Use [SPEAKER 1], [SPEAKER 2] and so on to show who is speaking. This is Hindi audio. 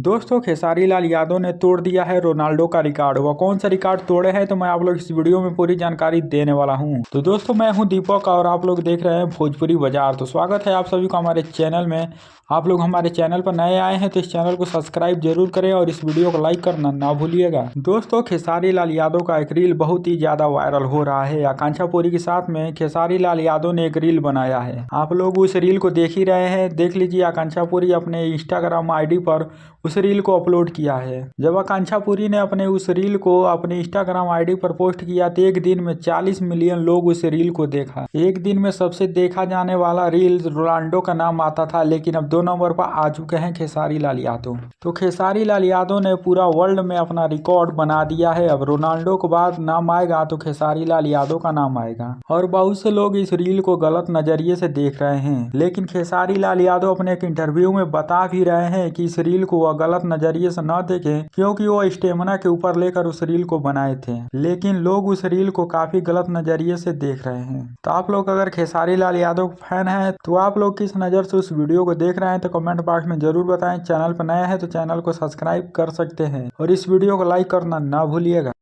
[SPEAKER 1] दोस्तों खेसारी लाल यादव ने तोड़ दिया है रोनाल्डो का रिकॉर्ड। वह कौन सा रिकॉर्ड तोड़े हैं तो मैं आप लोग इस वीडियो में पूरी जानकारी देने वाला हूं। तो दोस्तों मैं हूं दीपक और आप लोग देख रहे हैं भोजपुरी बाजार। तो स्वागत है आप सभी को हमारे चैनल में। आप लोग हमारे चैनल पर नए आए हैं तो इस चैनल को सब्सक्राइब जरूर करें और इस वीडियो को लाइक करना ना भूलिएगा। दोस्तों खेसारी लाल यादव का एक रील बहुत ही ज्यादा वायरल हो रहा है। आकांक्षा पुरी के साथ में खेसारी लाल यादव ने एक रील बनाया है। आप लोग उस रील को देख ही रहे हैं। देख लीजिए, आकांक्षा पुरी अपने इंस्टाग्राम आईडी पर उस रील को अपलोड किया है। जब आकांक्षा पुरी ने अपने उस रील को अपने इंस्टाग्राम आईडी पर पोस्ट किया तो एक दिन में 40 मिलियन लोग उस रील को देखा। एक दिन में सबसे देखा जाने वाला रील रोनाल्डो का नाम आता था, लेकिन अब 2 नंबर पर आ चुके हैं खेसारी लाल यादव। तो खेसारी लाल यादव ने पूरा वर्ल्ड में अपना रिकॉर्ड बना दिया है। अब रोनाल्डो के बाद नाम आएगा तो खेसारी लाल यादव का नाम आएगा। और बहुत से लोग इस रील को गलत नजरिए से देख रहे हैं, लेकिन खेसारी लाल यादव अपने एक इंटरव्यू में बता भी रहे हैं कि इस रील को गलत नजरिए से न देखें, क्योंकि वो स्टेमिना के ऊपर लेकर उस रील को बनाए थे। लेकिन लोग उस रील को काफी गलत नजरिए से देख रहे हैं। तो आप लोग अगर खेसारी लाल यादव फैन हैं तो आप लोग किस नजर से उस वीडियो को देख रहे हैं तो कमेंट बॉक्स में जरूर बताएं। चैनल पर नए हैं तो चैनल को सब्सक्राइब कर सकते हैं और इस वीडियो को लाइक करना ना भूलिएगा।